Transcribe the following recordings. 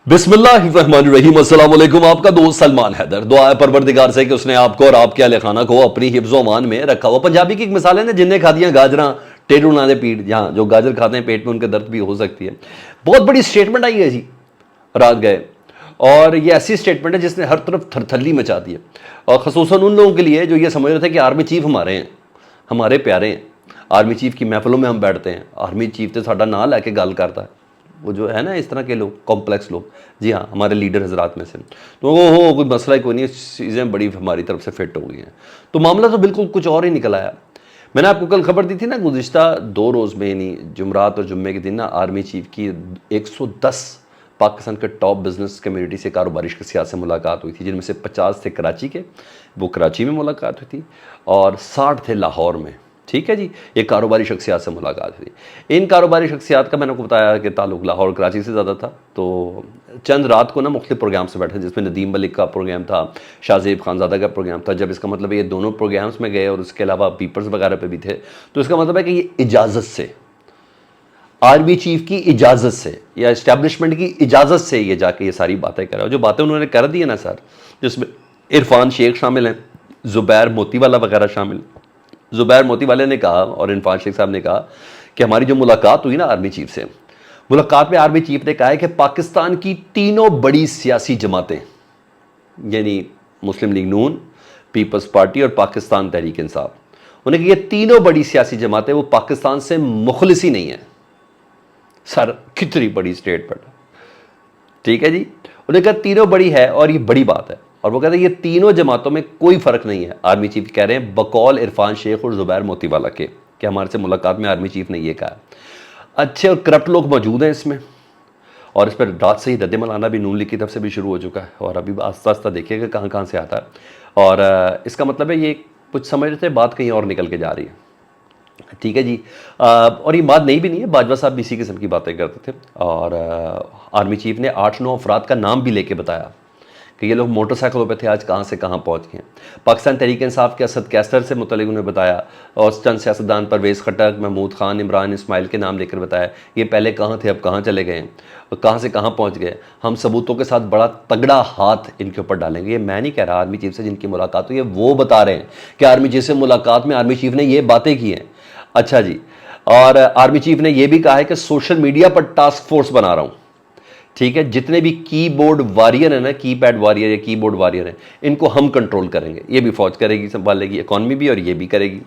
बिस्मिल्लाहिर्रहमानिर्रहीम, अस्सलाम वालेकुम। आपका दोस्त सलमान हैदर। दुआ है परवरदिगार से कि उसने आपको और आपके अहले खाना को अपनी हिफ्ज़ो अमान में रखा हुआ। पंजाबी की एक मिसाल है ना, जिनने खा दिया गाजरा टेढ़ू ना दे पीठ। जहाँ जो गाजर खाते हैं पेट में उनके दर्द भी हो सकती है। बहुत बड़ी स्टेटमेंट आई है जी रात गए, और ये ऐसी स्टेटमेंट है जिसने हर तरफ थरथल्ली मचा दी है, और ख़ुसूसन उन लोगों के लिए जो ये समझ रहे थे कि आर्मी चीफ हमारे हैं, हमारे प्यारे हैं। आर्मी चीफ की महफिलों में हम बैठते हैं, आर्मी चीफ तो साडा नाम लैके गल करता है। वो जो है ना इस तरह के लोग, कॉम्प्लेक्स लोग, जी हाँ, हमारे लीडर हजरात में से। तो वो हो कोई मसला ही कोई नहीं, चीज़ें बड़ी हमारी तरफ से फिट हो गई हैं। तो मामला तो बिल्कुल कुछ और ही निकल आया। मैंने आपको कल खबर दी थी ना, गुज़िश्ता 2 रोज़ में, यानी जुमरात और जुम्मे के दिन ना, आर्मी चीफ की 110 पाकिस्तान के टॉप बिजनेस कम्युनिटी से कारोबारी शख्सियात से मुलाकात हुई थी, जिनमें से 50 थे कराची के, वो कराची में मुलाकात हुई थी, और 60 थे लाहौर में। ठीक है जी, ये कारोबारी शख्सियात से मुलाकात हुई। इन कारोबारी शख्सियात का मैंने आपको बताया कि ताल्लुक लाहौर कराची से ज़्यादा था। तो चंद रात को ना मुख्तलिफ प्रोग्राम से बैठे, जिसमें नदीम मलिक का प्रोग्राम था, शाहजेब खानज़ादा का प्रोग्राम था। जब इसका मतलब ये दोनों प्रोग्राम्स में गए और उसके अलावा पीपर्स वगैरह पे भी थे, तो इसका मतलब है कि ये इजाज़त से, आर्मी चीफ की इजाज़त से या इस्टेब्लिशमेंट की इजाज़त से ये जाके ये सारी बातें कर रहा है। जो बातें उन्होंने कर दी है ना सर, जिसमें इरफान शेख शामिल हैं, ज़ुबैर मोतीवाला वगैरह शामिल। ज़ुबैर मोतीवाले ने कहा और इरफान शेख साहब ने कहा कि हमारी जो मुलाकात हुई ना आर्मी चीफ से, मुलाकात में आर्मी चीफ ने कहा है कि पाकिस्तान की तीनों बड़ी सियासी जमातें, यानी मुस्लिम लीग नून, पीपल्स पार्टी और पाकिस्तान तहरीक इंसाफ, उन्हें कि ये तीनों बड़ी सियासी जमातें वो पाकिस्तान से मुखलिस ही नहीं है। सर कितनी बड़ी स्टेटमेंट, ठीक है जी। उन्होंने कहा तीनों बड़ी है और ये बड़ी बात है, और वो कहते हैं ये तीनों जमातों में कोई फ़र्क नहीं है। आर्मी चीफ कह रहे हैं बकौल इरफान शेख और ज़ुबैर मोतीवाला के, कि हमारे से मुलाकात में आर्मी चीफ ने ये कहा। अच्छे और करप्ट लोग मौजूद हैं इसमें, और इस पर रात से ही रद्द-ए-अमल आना भी नून लीग की तरफ से भी शुरू हो चुका है, और अभी आस्ता आस्ता देखिएगा कहाँ कहाँ से आता है। और इसका मतलब है ये कुछ समझ रहे थे, बात कहीं और निकल के जा रही है। ठीक है जी। और ये बात नहीं भी नहीं है, बाजवा साहब भी इसी किस्म की बातें करते थे, और आर्मी चीफ ने 8-9 अफराद का नाम भी लेके बताया कि ये लोग मोटरसाइकिलों पे थे, आज कहाँ से कहाँ पहुँच गए। पाकिस्तान तहरीक इंसाफ के असद कैसर से मुतल्लिक उन्हें बताया, और चंद सियासतदान परवेज़ खट्टक, महमूद खान, इमरान इस्माइल के नाम लेकर बताया ये पहले कहाँ थे, अब कहाँ चले गए, और कहाँ से कहाँ पहुँच गए। हम सबूतों के साथ बड़ा तगड़ा हाथ इनके ऊपर डालेंगे। ये मैं नहीं कह रहा, आर्मी चीफ से जिनकी मुलाकात हुई है वो बता रहे हैं कि आर्मी चीफ से मुलाकात में आर्मी चीफ ने ये बातें की हैं। अच्छा जी, और आर्मी चीफ ने यह भी कहा है कि सोशल मीडिया पर टास्क फोर्स बना रहा हूं। ठीक है, जितने भी कीबोर्ड वॉरियर है ना, कीपैड वॉरियर या कीबोर्ड वॉरियर हैं, इनको हम कंट्रोल करेंगे। ये भी फौज करेगी, संभालेगी, इकॉनमी भी, और ये भी करेगी।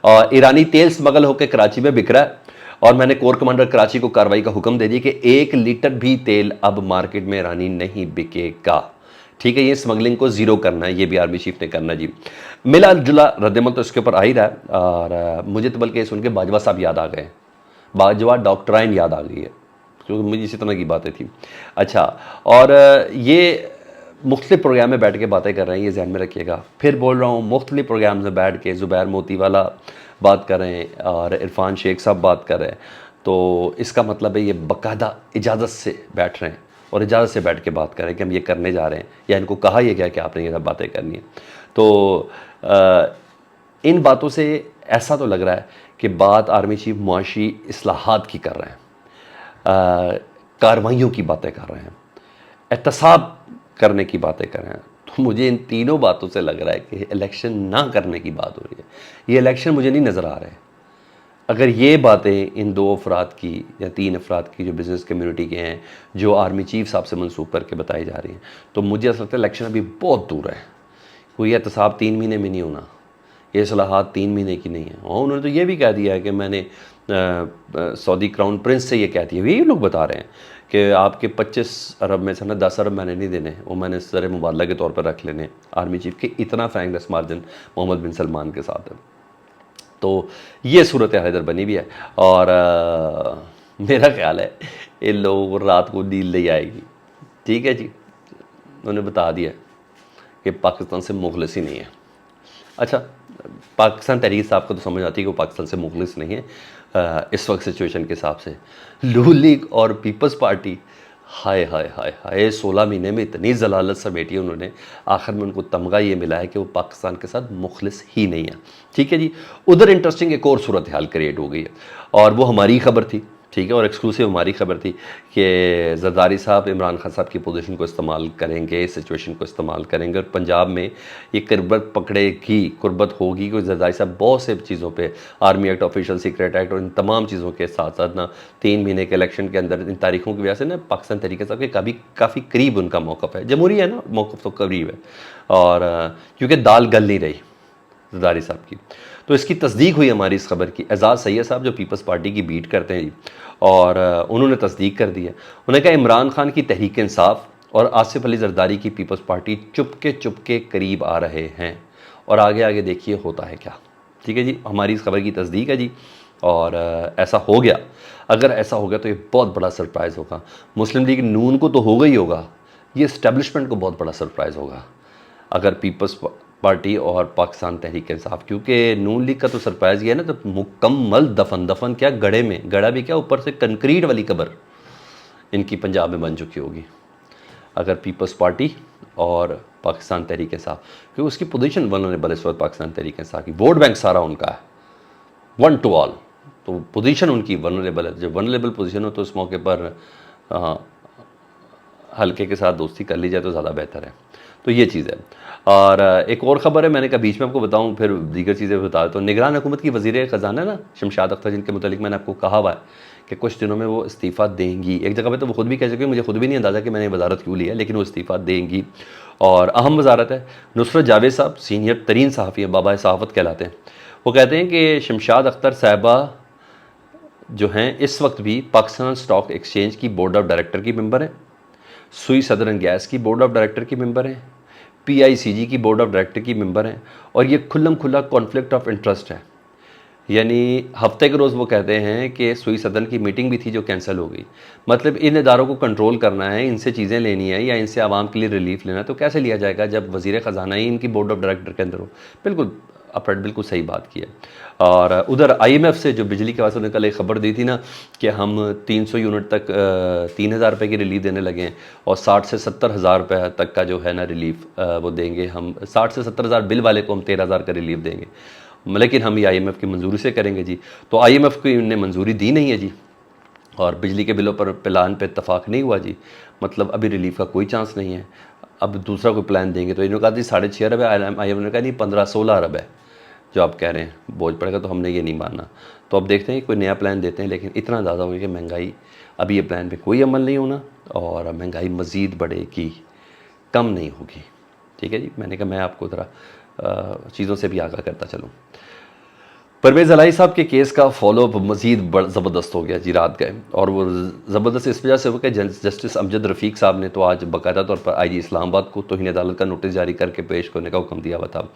और ईरानी तेल स्मगल होकर कराची में बिक रहा है, और मैंने कोर कमांडर कराची को कार्रवाई का हुक्म दे दिया कि 1 लीटर भी तेल अब मार्केट में ईरानी नहीं बिकेगा। ठीक है, ये स्मगलिंग को जीरो करना है, ये भी आर्मी चीफ ने करना जी। मिला जुला रद्दमल तो इसके ऊपर आ ही रहा है, और मुझे तो बल्कि सुन के बाजवा साहब याद आ गए, बाजवा डॉक्टराइन याद आ गई है, क्योंकि मुझे इसी तरह की बातें थी। अच्छा, और ये मुख्तलिफ प्रोग्राम में बैठ के बातें कर रहे हैं, ये ध्यान में रखिएगा। फिर बोल रहा हूँ, मुख्तलिफ प्रोग्राम में बैठ के ज़ुबैर मोतीवाला बात कर रहे हैं और इरफान शेख साहब बात कर रहे हैं, तो इसका मतलब है ये बाकायदा इजाज़त से बैठ रहे हैं, और इजाज़त से बैठ के बात करें कि हम ये करने जा रहे हैं, या इनको कहा यह गया कि आपने ये सब बातें करनी है। तो इन बातों से ऐसा तो लग रहा है कि बात आर्मी चीफ मुआशी इस्लाहात की कर रहे हैं, कार्रवाइयों की बातें कर रहे हैं, एहतसाब करने की बातें कर रहे हैं। तो मुझे इन तीनों बातों से लग रहा है कि इलेक्शन ना करने की बात हो रही है। ये इलेक्शन मुझे नहीं नज़र आ रहे। अगर ये बातें इन 2 अफराद की या 3 अफराद की जो बिज़नेस कम्युनिटी के हैं, जो आर्मी चीफ साहब से मनसूब करके बताई जा रही हैं, तो मुझे ऐसा लगता है इलेक्शन अभी बहुत दूर है। कोई एहतसाब 3 महीने में नहीं होना, ये इस्लाहात 3 महीने की नहीं है। और उन्होंने तो ये भी कह दिया है कि मैंने सऊदी क्राउन प्रिंस से ये कह दिया, यही लोग बता रहे हैं कि आपके 25 अरब में से ना 10 अरब मैंने नहीं देने, वो मैंने ज़र मुबादला के तौर पर रख लेने। आर्मी चीफ के इतना फ्रैंकनेस मार्जिन मोहम्मद बिन सलमान के साथ है। तो ये सूरत हाल इधर बनी भी है, और मेरा ख्याल है इन लोगों को रात को नींद नहीं आएगी। ठीक है जी, उन्होंने बता दिया कि पाकिस्तान से मुखलिस ही नहीं है। अच्छा, पाकिस्तान तहरीक साहब को तो समझ आती है कि वो पाकिस्तान से मुखलिस नहीं है इस वक्त सिचुएशन के हिसाब से। नून लीग और पीपल्स पार्टी, हाय हाय हाय हाय, 16 महीने में इतनी जलालत समेटी उन्होंने, आखिर में उनको तमगा ये मिला है कि वो पाकिस्तान के साथ मुखलिस ही नहीं है। ठीक है जी। उधर इंटरेस्टिंग एक और सूरत हाल क्रिएट हो गई है, और वो हमारी खबर थी। ठीक है। और एक्सक्लूसिव हमारी खबर थी कि जरदारी साहब इमरान खान साहब की पोजीशन को इस्तेमाल करेंगे, सिचुएशन को इस्तेमाल करेंगे और पंजाब में ये कुर्बत पकड़ेगी, कुर्बत होगी, क्योंकि जरदारी साहब बहुत से चीज़ों पे, army act, official secret act और इन तमाम चीज़ों के साथ साथ ना 3 महीने के इलेक्शन के अंदर इन तारीखों की वजह से ना पाकिस्तान तरीके साहब के काफ़ी करीब उनका मौक़िफ़ है, जमहूरी है ना, मौक़िफ़ तो करीब है। और क्योंकि दाल गल नहीं रही जरदारी साहब की, तो इसकी तस्दीक हुई हमारी इस खबर की। एजाज़ सैयद साहब जो पीपल्स पार्टी की बीट करते हैं और उन्होंने तस्दीक कर दी है। उन्होंने कहा इमरान खान की तहरीक इंसाफ और आसिफ अली जरदारी की पीपल्स पार्टी चुपके करीब आ रहे हैं और आगे आगे देखिए होता है क्या। ठीक है जी, हमारी इस खबर की तस्दीक है जी। और ऐसा हो गया, अगर ऐसा हो गया तो ये बहुत बड़ा सरप्राइज़ होगा। मुस्लिम लीग नून को तो होगा ही होगा, ये इस्टेब्लिशमेंट को बहुत बड़ा सरप्राइज़ होगा अगर पीपल्स पार्टी और पाकिस्तान तहरीक इंसाफ, क्योंकि नून लीग का तो सरप्राइज़ ये है ना, तो मुकम्मल दफन क्या गड़े में, गड़ा भी क्या, ऊपर से कंक्रीट वाली कब्र इनकी पंजाब में बन चुकी होगी अगर पीपल्स पार्टी और पाकिस्तान तहरीक इंसाफ, क्योंकि उसकी पोजीशन वल्नरेबल इस वक्त पाकिस्तान तहरीक इंसाफ की, वोट बैंक सारा उनका है, 1 to all, तो पोजीशन उनकी वल्नरेबल है। जब वल्नरेबल पोजीशन हो तो उस मौके पर हल्के के साथ दोस्ती कर ली जाए तो ज़्यादा बेहतर है। तो ये चीज़ है। और एक और ख़बर है, मैंने कहा बीच में आपको बताऊं, फिर दीगर चीज़ें बता देता हूँ। निगरान हुकूमत की वज़ीर ख़जाना ना शमशाद अख्तर, जिनके मुतालिक मैंने आपको कहा हुआ है कि कुछ दिनों में वो इस्तीफ़ा देंगी। एक जगह पे तो वो खुद भी कह चुके, मुझे खुद भी नहीं अंदाज़ा कि मैंने वजारत क्यों लिया, लेकिन वो इस्तीफ़ा देंगी और अहम वजारत है। नुसरत जावेद साहब सीनियर तरीन सहाफ़ी हैं, बाबा सहाफ़त कहलाते हैं। वो कहते हैं कि शमशाद अख्तर साहिबा जो हैं इस वक्त भी पाकिस्तान स्टॉक एक्सचेंज की बोर्ड ऑफ डायरेक्टर की मेंबर हैं, सुई सदरन गैस की बोर्ड ऑफ डायरेक्टर की मेंबर हैं, PICG की बोर्ड ऑफ डायरेक्टर की मेंबर हैं और ये खुल्लम खुल्ला कॉन्फ्लिक्ट ऑफ इंटरेस्ट है। यानी हफ्ते के रोज़ वो कहते हैं कि सुई सदन की मीटिंग भी थी जो कैंसिल हो गई। मतलब इन इदारों को कंट्रोल करना है, इनसे चीज़ें लेनी है या इनसे आवाम के लिए रिलीफ लेना है, तो कैसे लिया जाएगा जब वज़ीर ख़जाना ही इनकी बोर्ड ऑफ डायरेक्टर के अंदर हो। बिल्कुल आपने बिल्कुल सही बात की है। और उधर IMF से जो बिजली के वास्ते ने कल एक खबर दी थी ना कि हम 300 यूनिट तक 3,000 रुपये की रिलीफ देने लगे हैं और 60 से 70 हज़ार रुपये तक का जो है ना रिलीफ वो देंगे हम। 60 से 70 हज़ार बिल वाले को हम 13,000 का रिलीफ देंगे, लेकिन हम ये IMF की मंजूरी से करेंगे जी। तो IMF की ने मंजूरी दी नहीं है जी और बिजली के बिलों पर प्लान पे इत्तफाक नहीं हुआ जी। मतलब अभी रिलीफ का कोई चांस नहीं है। अब दूसरा कोई प्लान देंगे तो इन्होंने कहा जी 6.5 अरब है, IMF ने कहा नहीं 15-16 अरब है जो आप कह रहे हैं बोझ पड़ेगा, तो हमने ये नहीं माना। तो अब देखते हैं कोई नया प्लान देते हैं, लेकिन इतना ज़्यादा होगी कि महंगाई, अभी ये प्लान पे कोई अमल नहीं होना और महंगाई मज़ीद बढ़ेगी, कम नहीं होगी। ठीक है जी, मैंने कहा मैं आपको ज़रा चीज़ों से भी आगाह करता चलूँ। परवेज़ अलाई साहब के केस का फॉलोअप मज़ीद ज़बरदस्त हो गया जी, रात गए और वो ज़बरदस्त इस वजह से हो कि जस्टिस अमजद रफ़ीक साहब ने तो आज बाकायदा तौर पर IG इस्लामाबाद को तौहीन अदालत का नोटिस जारी करके पेश करने का हुक्म दिया हुआ था।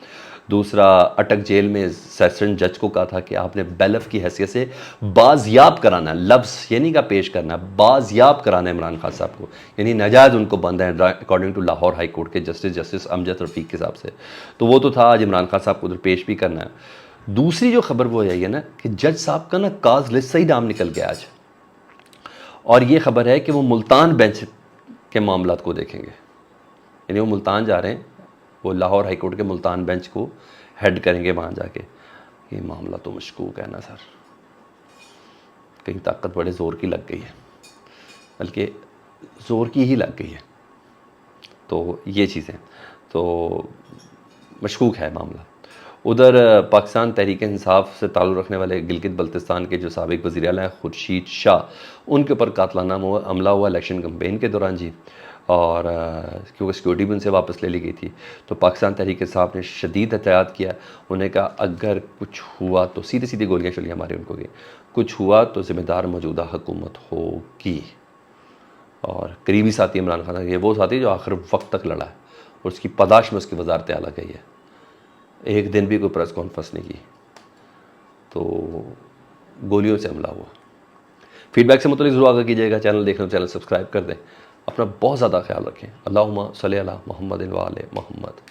दूसरा, अटक जेल में सेशन जज को कहा था कि आपने बैलफ की हैसियत से बाजियाब कराना है, लफ्ज़ ये नहीं का पेश करना है, बाजियाब कराना है इमरान खान साहब को, यानी नाजायज़ उनको बंद है according to Lahore high court के जस्टिस अमजद रफ़ीक के हिसाब से। तो वो तो था, आज इमरान खान साहब को उधर पेश भी करना है। दूसरी जो खबर वो यही है ना कि जज साहब का ना काज लिस्ट से ही नाम निकल गया आज, और ये खबर है कि वो मुल्तान बेंच के मामलात को देखेंगे, यानी वो मुल्तान जा रहे हैं, वो लाहौर हाई कोर्ट के मुल्तान बेंच को हेड करेंगे वहाँ जाके। ये मामला तो मशकूक है ना सर, कहीं ताकत बड़े ज़ोर की लग गई है, बल्कि ज़ोर की ही लग गई है। तो ये चीज़ें तो मशकूक है मामला। उधर पाकिस्तान तहरीक इंसाफ से ताल्लुक़ रखने वाले गिलगित बल्तिस्तान के जो साबिक़ वज़ीर आला हैं खुर्शीद शाह, उनके ऊपर कातलाना हमला हुआ इलेक्शन कैंपेन के दौरान जी, और क्योंकि सिक्योरिटी भी उनसे वापस ले ली गई थी, तो पाकिस्तान तहरीक इंसाफ ने शदीद एहतियात किया। उन्हें कहा अगर कुछ हुआ तो सीधी सीधी गोलियाँ चलियाँ मारी उनको कि कुछ हुआ तो ज़िम्मेदार मौजूदा हुकूमत होगी। और करीबी साथी इमरान खान, ये वो साथी जो आखिर वक्त तक लड़ा है और उसकी पदाश में उसकी वजारत आला गई है, एक दिन भी कोई प्रेस कॉन्फ्रेंस नहीं की, तो गोलियों से हमला हुआ। फीडबैक से मुतल्लिक़ ज़रूर आगाह कीजिएगा। चैनल देख रहे हो चैनल सब्सक्राइब कर दें। अपना बहुत ज़्यादा ख्याल रखें। अल्लाहुम्मा सल्ली अला मुहम्मद व आले मुहम्मद।